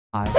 Five.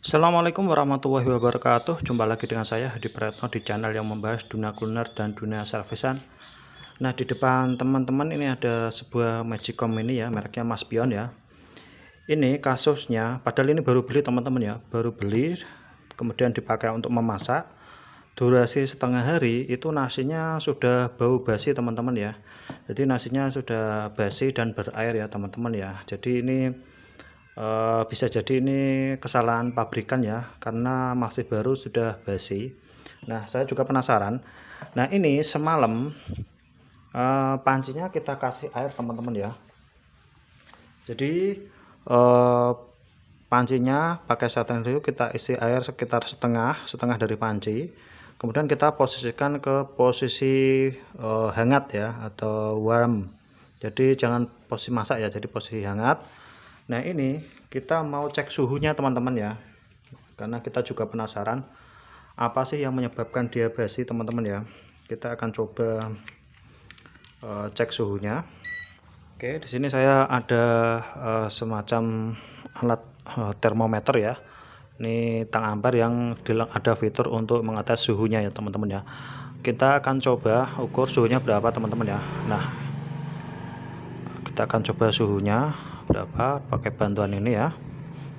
Assalamualaikum warahmatullahi wabarakatuh. Jumpa lagi dengan saya Hadi Prayatno di channel yang membahas dunia kuliner dan dunia servisan. Nah, di depan teman-teman ini ada sebuah Magicom ini ya, mereknya Mas Pion ya. Ini kasusnya, padahal ini baru beli teman-teman ya, baru beli kemudian dipakai untuk memasak. Durasi setengah hari itu nasinya sudah bau basi teman-teman ya. Jadi nasinya sudah basi dan berair ya teman-teman ya. Jadi ini bisa jadi ini kesalahan pabrikan ya, karena masih baru sudah basi. Nah, saya juga penasaran. Nah, ini semalam pancinya kita kasih air teman-teman ya. Jadi pancinya pakai setting dulu, kita isi air sekitar setengah dari panci. Kemudian kita posisikan ke posisi hangat ya, atau warm. Jadi jangan posisi masak ya, jadi posisi hangat. Nah, ini kita mau cek suhunya teman-teman ya, karena kita juga penasaran apa sih yang menyebabkan dia basi teman-teman ya. Kita akan coba cek suhunya. Oke, di sini saya ada semacam alat termometer ya. Ini tang ampere yang ada fitur untuk mengetes suhunya ya teman-teman ya. Kita akan coba ukur suhunya berapa teman-teman ya. Nah, kita akan coba suhunya berapa pakai bantuan ini ya.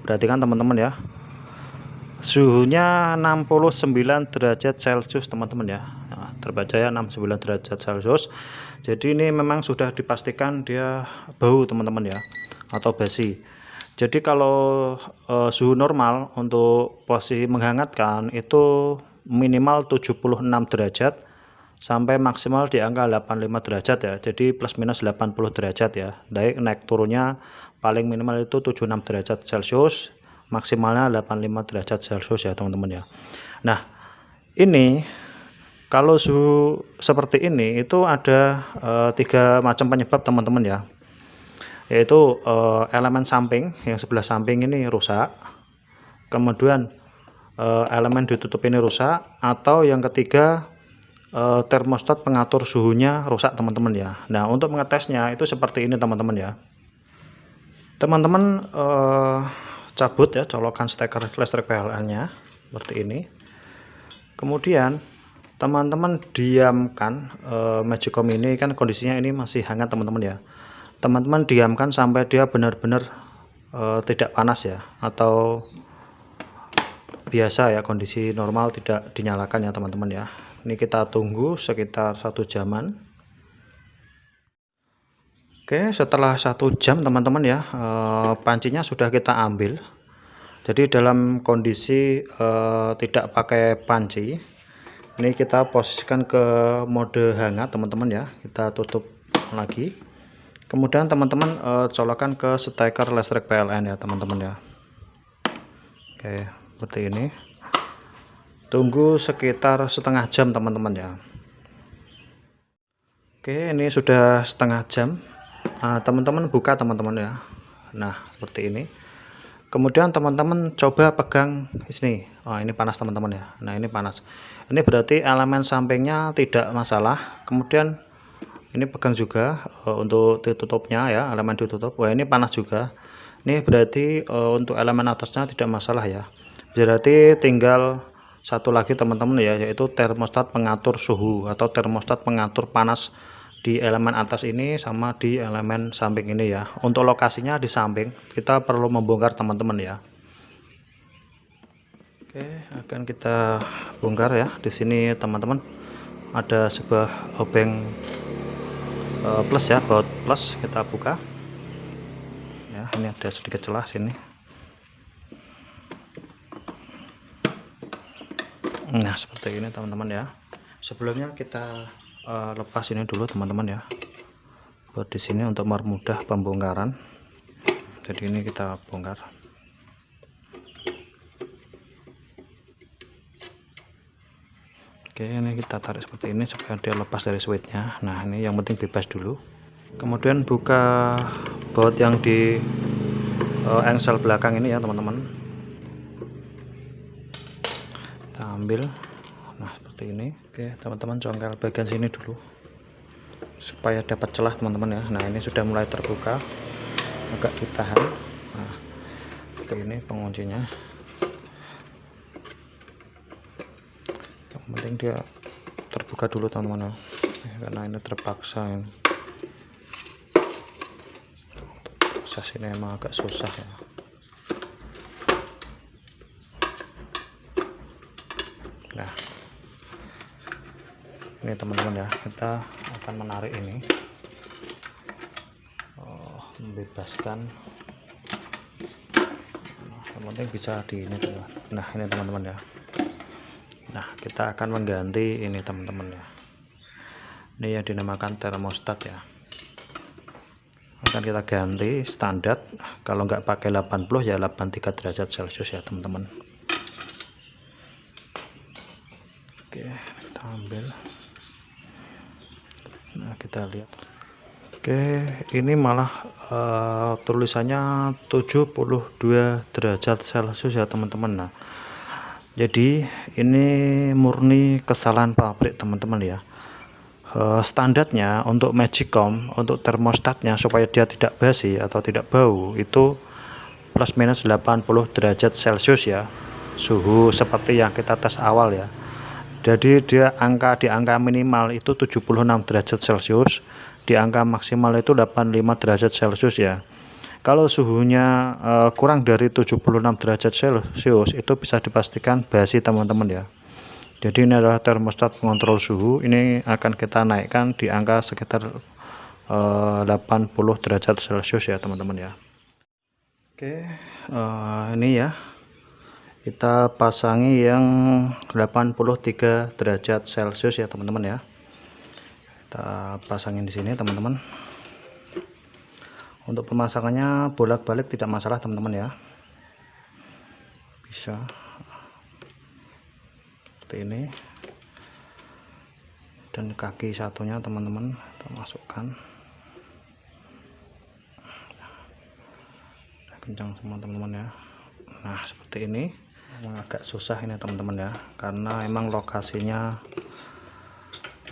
Perhatikan teman-teman ya, suhunya 69 derajat Celcius teman-teman ya. Nah, terbaca ya 69 derajat Celcius. Jadi ini memang sudah dipastikan dia bau teman-teman ya, atau basi. Jadi kalau suhu normal untuk posisi menghangatkan itu minimal 76 derajat sampai maksimal di angka 85 derajat ya. Jadi plus minus 80 derajat ya. Naik turunnya paling minimal itu 76 derajat Celcius, maksimalnya 85 derajat Celcius ya teman-teman ya. Nah, ini kalau suhu seperti ini itu ada tiga macam penyebab teman-teman ya, yaitu elemen samping yang sebelah samping ini rusak, kemudian elemen ditutup ini rusak, atau yang ketiga termostat pengatur suhunya rusak teman-teman ya. Nah, untuk mengetesnya itu seperti ini teman-teman ya. Teman-teman cabut ya colokan steker listrik PLN nya seperti ini. Kemudian teman-teman diamkan Magicom ini, kan kondisinya ini masih hangat teman-teman ya. Teman-teman diamkan sampai dia benar-benar tidak panas ya, atau biasa ya, kondisi normal tidak dinyalakan ya teman-teman ya. Ini kita tunggu sekitar 1 jaman. Oke, setelah 1 jam teman-teman ya, pancinya sudah kita ambil. Jadi dalam kondisi tidak pakai panci, ini kita posisikan ke mode hangat teman-teman ya. Kita tutup lagi, kemudian teman-teman colokan ke steker listrik PLN ya teman-teman ya. Oke, seperti ini. Tunggu sekitar setengah jam teman-teman ya. Oke, ini sudah setengah jam. Teman-teman buka teman-teman ya. Nah, seperti ini. Kemudian teman-teman coba pegang sini. Oh, ini panas teman-teman ya. Nah, ini panas. Ini berarti elemen sampingnya tidak masalah. Kemudian ini pegang juga untuk ditutupnya ya, elemen ditutup. Wah, ini panas juga. Ini berarti untuk elemen atasnya tidak masalah ya. Berarti tinggal satu lagi teman-teman ya, yaitu termostat pengatur suhu atau termostat pengatur panas di elemen atas ini sama di elemen samping ini ya. Untuk lokasinya di samping, kita perlu membongkar teman-teman ya. Oke, akan kita bongkar ya. Di sini teman-teman ada sebuah obeng plus ya, baut plus. Kita buka ya, ini ada sedikit celah sini. Nah, seperti ini teman-teman ya. Sebelumnya kita lepas ini dulu teman-teman ya, buat di sini untuk mempermudah pembongkaran. Jadi ini kita bongkar. Oke, ini kita tarik seperti ini supaya dia lepas dari switchnya. Nah, ini yang penting bebas dulu. Kemudian buka baut yang di engsel belakang ini ya teman-teman. Kita ambil, nah seperti ini. Oke teman-teman, congkel bagian sini dulu supaya dapat celah teman-teman ya. Nah ini sudah mulai terbuka, agak ditahan. Nah seperti ini penguncinya. Yang penting dia terbuka dulu teman-teman ya, karena ini terpaksa ya. Proses ini emang agak susah ya. Nah ini teman-teman ya, kita akan menarik ini, membebaskan. Nah, yang penting bisa di ini teman. Nah ini teman-teman ya. Nah kita akan mengganti ini teman-teman ya, ini yang dinamakan termostat ya, akan kita ganti standar. Kalau nggak pakai 80 ya 83 derajat Celcius ya teman-teman. Oke kita ambil, nah kita lihat. Oke ini malah tulisannya 72 derajat Celcius ya teman-teman. Nah jadi ini murni kesalahan pabrik teman-teman ya. Standarnya untuk Magicom, untuk termostatnya supaya dia tidak basi atau tidak bau itu plus minus 80 derajat Celcius ya, suhu seperti yang kita tes awal ya. Jadi dia di angka minimal itu 76 derajat Celcius, di angka maksimal itu 85 derajat Celcius ya. Kalau suhunya kurang dari 76 derajat Celcius itu bisa dipastikan basi teman-teman ya. Jadi ini adalah termostat pengontrol suhu, ini akan kita naikkan di angka sekitar 80 derajat Celcius ya teman-teman ya. Oke ini ya, kita pasangi yang 83 derajat Celcius ya teman-teman ya. Kita pasangin di sini teman-teman. Untuk pemasangannya bolak-balik tidak masalah teman-teman ya, bisa seperti ini. Dan kaki satunya teman-teman kita masukkan, kencang semua teman-teman ya. Nah seperti ini. Memang agak susah ini teman-teman ya, karena emang lokasinya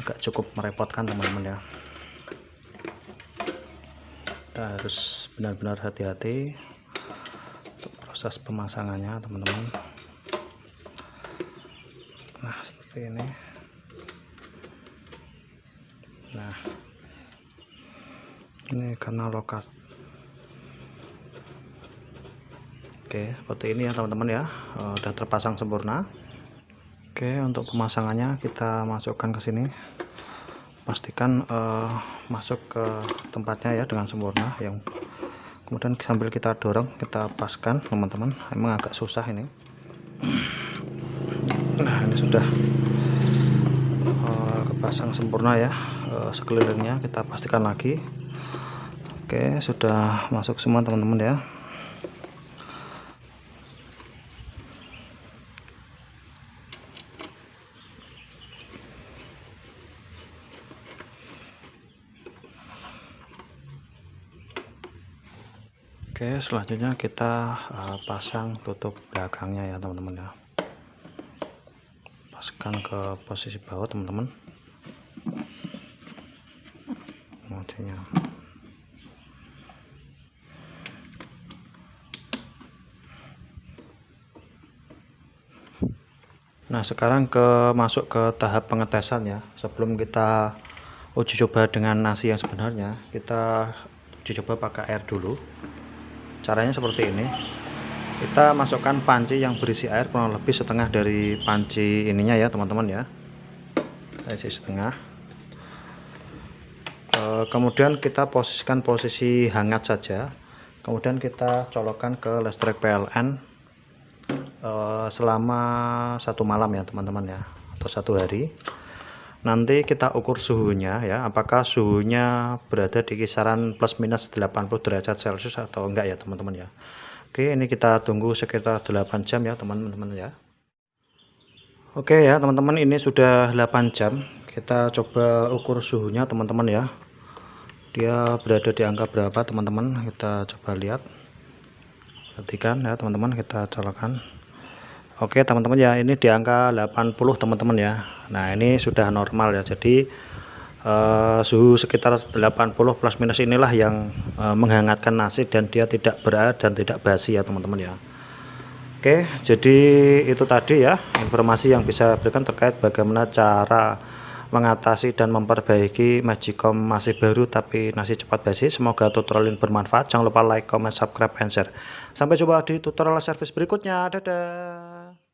agak cukup merepotkan teman-teman ya. Kita harus benar-benar hati-hati untuk proses pemasangannya teman-teman. Nah seperti ini. Nah ini karena lokasi. Oke seperti ini ya teman-teman ya, udah terpasang sempurna. Oke untuk pemasangannya kita masukkan ke sini, pastikan masuk ke tempatnya ya dengan sempurna. Yang kemudian sambil kita dorong, kita paskan teman-teman, emang agak susah ini. Nah ini sudah kepasang sempurna ya, sekelilingnya kita pastikan lagi. Oke sudah masuk semua teman-teman ya. Oke selanjutnya kita pasang tutup belakangnya ya teman-teman ya. Paskan ke posisi bawah teman-teman. Modelnya. Nah sekarang masuk ke tahap pengetesan ya. Sebelum kita uji coba dengan nasi yang sebenarnya, kita uji coba pakai air dulu. Caranya seperti ini, kita masukkan panci yang berisi air kurang lebih setengah dari panci ininya ya teman-teman ya, isi setengah. Kemudian kita posisikan posisi hangat saja, kemudian kita colokkan ke listrik PLN selama 1 malam ya teman-teman ya, atau 1 hari. Nanti kita ukur suhunya ya, apakah suhunya berada di kisaran plus minus 80 derajat Celcius atau enggak ya teman-teman ya. Oke ini kita tunggu sekitar 8 jam ya teman-teman ya. Oke ya teman-teman, ini sudah 8 jam. Kita coba ukur suhunya teman-teman ya. dia berada di angka berapa teman-teman. Kita coba lihat, perhatikan ya teman-teman, kita colokkan. Oke teman-teman ya, ini di angka 80 teman-teman ya. Nah ini sudah normal ya, jadi suhu sekitar 80 plus minus inilah yang menghangatkan nasi dan dia tidak berat dan tidak basi ya teman-teman ya. Oke, jadi itu tadi ya informasi yang bisa berikan terkait bagaimana cara mengatasi dan memperbaiki Magicom masih baru tapi nasi cepat basi. Semoga tutorial ini bermanfaat. Jangan lupa like, comment, subscribe, and share. Sampai jumpa di tutorial service berikutnya. Dadah.